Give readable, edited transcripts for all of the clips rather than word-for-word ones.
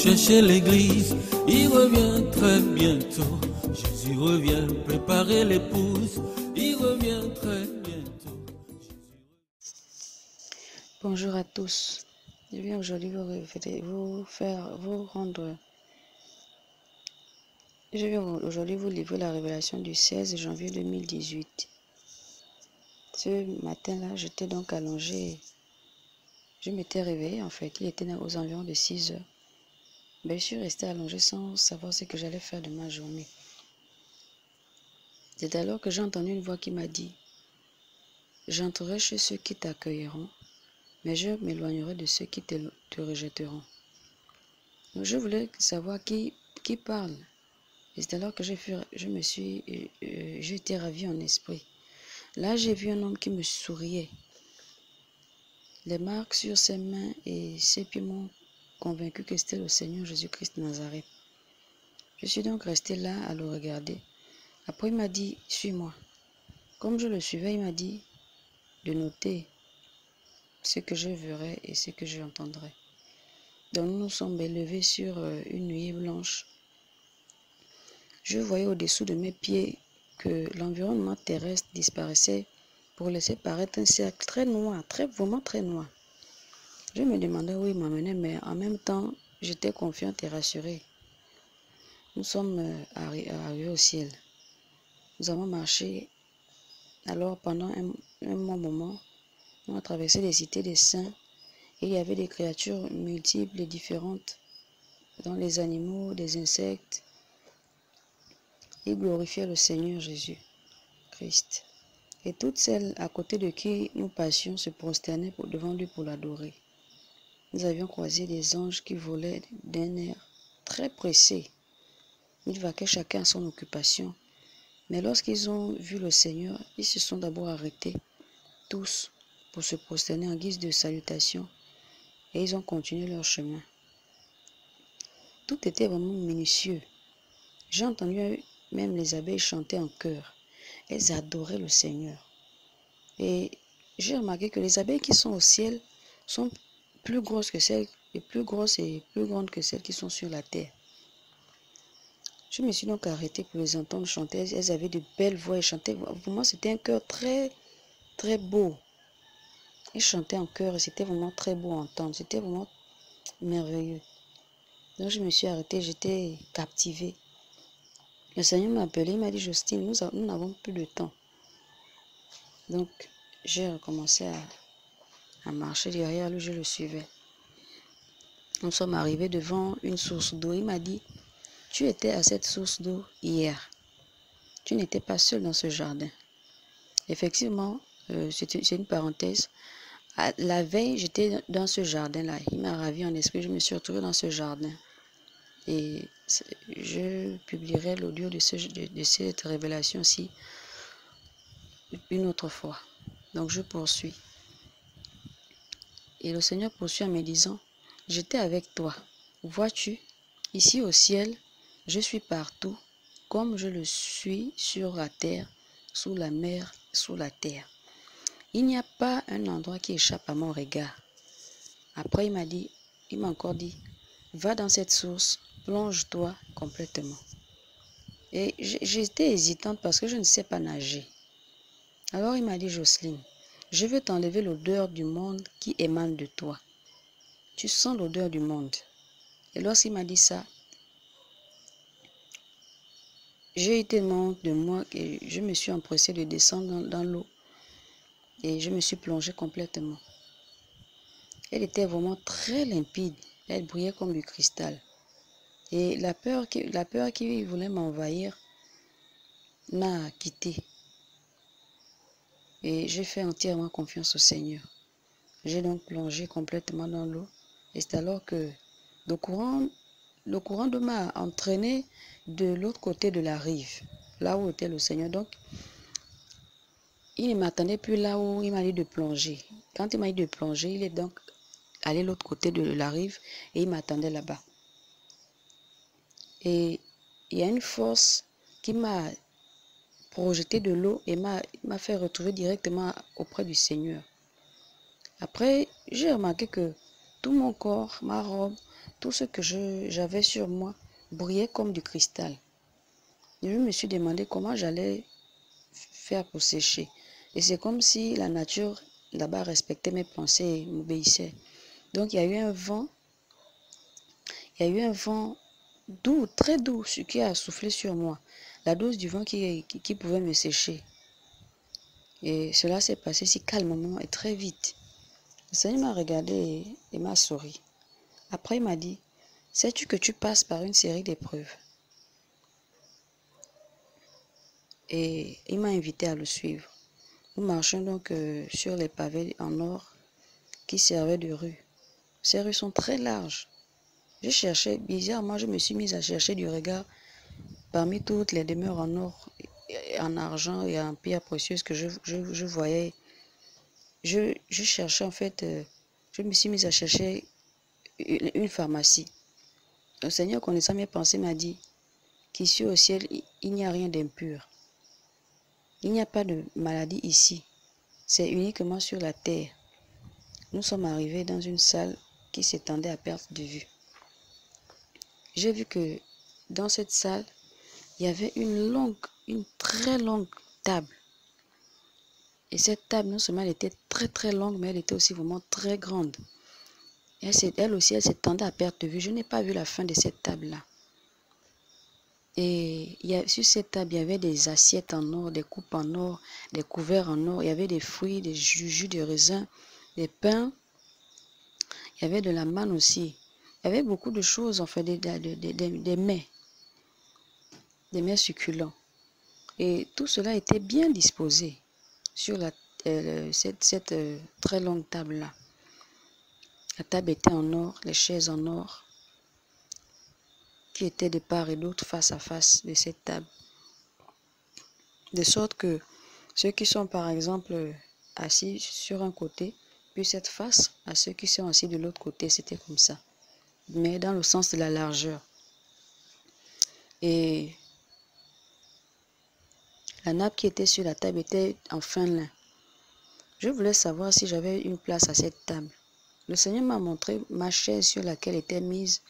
chercher l'église, il revient très bientôt. Jésus revient préparer l'épouse, il revient très bientôt. Bonjour à tous. Je viens aujourd'hui vous livrer la révélation du 16 janvier 2018. Ce matin-là, j'étais donc allongée. Je m'étais réveillée en fait. Il était aux environs de 6 heures. Je suis restée allongée sans savoir ce que j'allais faire de ma journée. C'est alors que j'ai entendu une voix qui m'a dit: j'entrerai chez ceux qui t'accueilleront, mais je m'éloignerai de ceux qui te rejetteront. Donc je voulais savoir qui parle. Et c'est alors que j'ai été ravie en esprit. Là, j'ai vu un homme qui me souriait. Les marques sur ses mains et ses pieds m'ont convaincu que c'était le Seigneur Jésus-Christ de Nazareth. Je suis donc restée là à le regarder. Après, il m'a dit: suis-moi. Comme je le suivais, il m'a dit de noter ce que je verrais et ce que j'entendrais. Donc nous nous sommes élevés sur une nuée blanche. Je voyais au-dessous de mes pieds que l'environnement terrestre disparaissait pour laisser paraître un cercle très noir, vraiment très noir. Je me demandais où il m'emmenait, mais en même temps, j'étais confiante et rassurée. Nous sommes arrivés au ciel. Nous avons marché. Alors pendant un bon moment, on a traversé les cités des saints et il y avait des créatures multiples et différentes, dans les animaux, des insectes. Ils glorifiaient le Seigneur Jésus-Christ. Et toutes celles à côté de qui nous passions se prosternaient devant lui pour l'adorer. Nous avions croisé des anges qui volaient d'un air très pressé. Ils vaquaient chacun à son occupation. Mais lorsqu'ils ont vu le Seigneur, ils se sont d'abord arrêtés, tous, pour se prosterner en guise de salutation. Et ils ont continué leur chemin. Tout était vraiment minutieux. J'ai entendu même les abeilles chanter en chœur. Elles adoraient le Seigneur. Et j'ai remarqué que les abeilles qui sont au ciel sont plus grosses et plus grandes que celles qui sont sur la terre. Je me suis donc arrêtée pour les entendre chanter. Elles avaient de belles voix et chantaient. Pour moi, c'était un chœur très, très beau. Elles chantaient en chœur et c'était vraiment très beau à entendre. C'était vraiment merveilleux. Donc je me suis arrêtée, j'étais captivée. Le Seigneur m'a appelé, il m'a dit: Justine, nous n'avons plus de temps. Donc j'ai recommencé à marcher derrière lui, je le suivais. Nous sommes arrivés devant une source d'eau. Il m'a dit: tu étais à cette source d'eau hier. Tu n'étais pas seul dans ce jardin. Effectivement, c'est une parenthèse. La veille, j'étais dans ce jardin-là. Il m'a ravi en esprit. Je me suis retrouvée dans ce jardin. Et je publierai l'audio de cette révélation-ci une autre fois. Donc je poursuis. Et le Seigneur poursuit en me disant: j'étais avec toi. Vois-tu, ici au ciel, je suis partout, comme je le suis sur la terre, sous la mer, sous la terre. Il n'y a pas un endroit qui échappe à mon regard. Après, il m'a encore dit: va dans cette source, plonge-toi complètement. Et j'étais hésitante parce que je ne sais pas nager. Alors il m'a dit: Jocelyne, je veux t'enlever l'odeur du monde qui émane de toi. Tu sens l'odeur du monde. Et lorsqu'il m'a dit ça, j'ai eu tellement de moi que je me suis empressée de descendre dans l'eau. Et je me suis plongée complètement. Elle était vraiment très limpide. Elle brillait comme du cristal. Et la peur qui voulait m'envahir m'a quittée. Et j'ai fait entièrement confiance au Seigneur. J'ai donc plongé complètement dans l'eau. Et c'est alors que le courant d'eau m'a entraîné de l'autre côté de la rive, là où était le Seigneur. Donc, il ne m'attendait plus là où il m'a dit de plonger. Quand il m'a dit de plonger, il est donc allé de l'autre côté de la rive et il m'attendait là-bas. Et il y a une force qui m'a projeté de l'eau et m'a fait retrouver directement auprès du Seigneur. Après, j'ai remarqué que tout mon corps, ma robe, tout ce que j'avais sur moi brillait comme du cristal. Et je me suis demandé comment j'allais faire pour sécher. Et c'est comme si la nature là-bas respectait mes pensées et m'obéissait. Donc il y a eu un vent doux, très doux, ce qui a soufflé sur moi. La dose du vent qui pouvait me sécher. Et cela s'est passé si calmement et très vite. Le Seigneur m'a regardé et m'a souri. Après, il m'a dit, sais-tu que tu passes par une série d'épreuves? Et il m'a invité à le suivre. Nous marchions donc sur les pavés en or qui servaient de rue. Ces rues sont très larges. Je cherchais, bizarrement, je me suis mise à chercher du regard parmi toutes les demeures en or, en argent et en pierres précieuses que je voyais. Je cherchais en fait, je me suis mise à chercher une pharmacie. Le Seigneur, connaissant mes pensées, m'a dit qu'ici au ciel, il n'y a rien d'impur. Il n'y a pas de maladie ici. C'est uniquement sur la terre. Nous sommes arrivés dans une salle qui s'étendait à perte de vue. J'ai vu que dans cette salle, il y avait une très longue table. Et cette table, non seulement elle était très très longue, mais elle était aussi vraiment très grande. Et elle aussi, elle s'étendait à perte de vue. Je n'ai pas vu la fin de cette table-là. Et sur cette table, il y avait des assiettes en or, des coupes en or, des couverts en or. Il y avait des fruits, des jus de raisin, des pains. Il y avait de la manne aussi. Il y avait beaucoup de choses, en fait, des mets succulents. Et tout cela était bien disposé sur cette très longue table-là. La table était en or, les chaises en or, qui étaient de part et d'autre face à face de cette table. De sorte que ceux qui sont par exemple assis sur un côté puissent être face à ceux qui sont assis de l'autre côté. C'était comme ça, mais dans le sens de la largeur. Et la nappe qui était sur la table était en fin lin. Je voulais savoir si j'avais une place à cette table. Le Seigneur m'a montré ma chaise sur laquelle était mise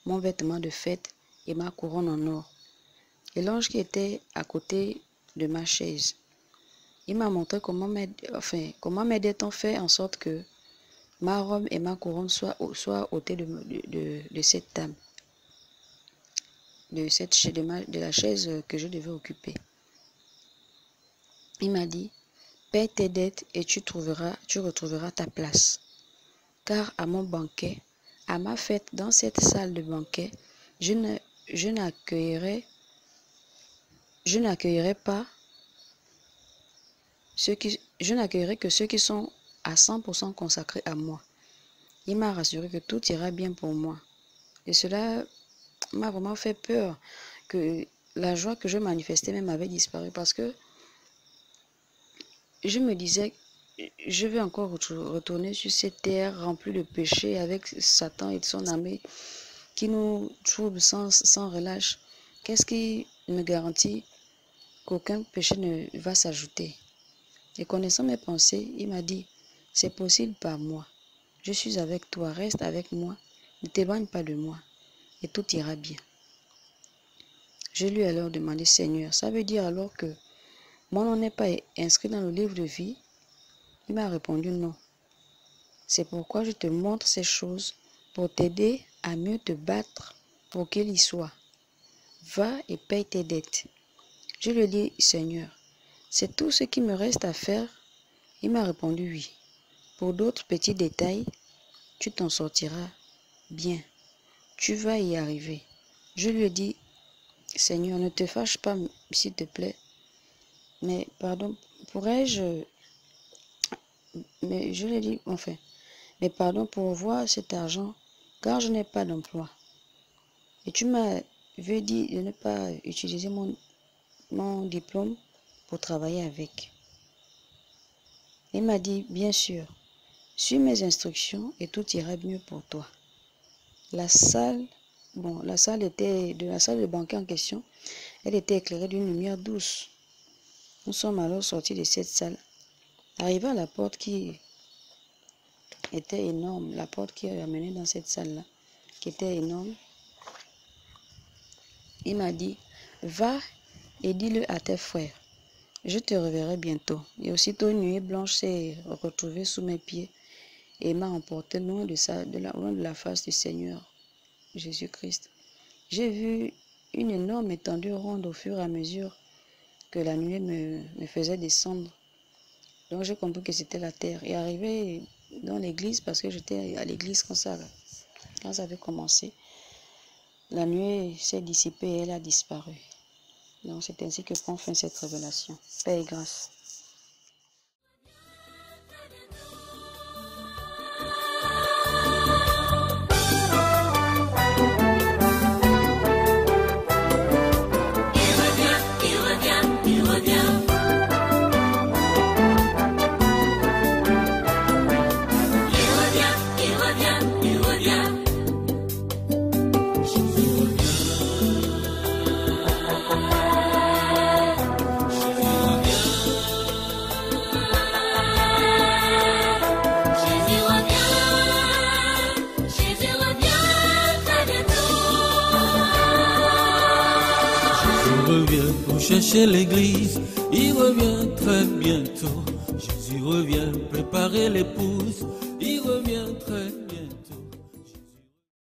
mon vêtement de fête et ma couronne en or. Et l'ange qui était à côté de ma chaise, il m'a montré comment m'aider-t-on fait en sorte que ma robe et ma couronne soient ôtées de cette table, de la chaise que je devais occuper. Il m'a dit, paie tes dettes et tu retrouveras ta place. Car à mon banquet, à ma fête dans cette salle de banquet, je n'accueillerai que ceux qui sont à 100% consacrés à moi. Il m'a rassuré que tout ira bien pour moi. Et cela m'a vraiment fait peur, que la joie que je manifestais même avait disparu, parce que je me disais, je vais encore retourner sur cette terre remplie de péchés avec Satan et son armée qui nous trouble sans relâche. Qu'est-ce qui me garantit qu'aucun péché ne va s'ajouter? Et connaissant mes pensées, il m'a dit, c'est possible par moi. Je suis avec toi, reste avec moi, ne t'éloigne pas de moi, et tout ira bien. Je lui ai alors demandé, Seigneur, ça veut dire alors que mon nom n'est pas inscrit dans le livre de vie? Il m'a répondu non. C'est pourquoi je te montre ces choses, pour t'aider à mieux te battre pour qu'il y soit. Va et paye tes dettes. Je lui ai dit, Seigneur, c'est tout ce qui me reste à faire? Il m'a répondu oui. Pour d'autres petits détails, tu t'en sortiras bien. Tu vas y arriver. Je lui ai dit, Seigneur, ne te fâche pas, s'il te plaît. Mais pardon, pourrais-je... Mais je lui ai dit, enfin, mais pardon pour voir cet argent, car je n'ai pas d'emploi. Et tu m'avais dit de ne pas utiliser mon diplôme pour travailler avec. Il m'a dit, bien sûr, suis mes instructions et tout ira mieux pour toi. La salle de banquet en question, elle était éclairée d'une lumière douce. Nous sommes alors sortis de cette salle, arrivés à la porte qui était énorme, la porte qui amenait dans cette salle-là. qui était énorme. Il m'a dit, va et dis-le à tes frères. Je te reverrai bientôt. Et aussitôt une nuée blanche s'est retrouvée sous mes pieds et m'a emporté loin de la face du Seigneur Jésus-Christ. J'ai vu une énorme étendue ronde au fur et à mesure que la nuée me faisait descendre. Donc j'ai compris que c'était la terre. Et arrivé dans l'église, parce que j'étais à l'église quand ça avait commencé, la nuée s'est dissipée et elle a disparu. Donc c'est ainsi que prend fin cette révélation. Paix et grâce. Revient pour chercher l'église, il revient très bientôt. Jésus revient préparer l'épouse, il revient.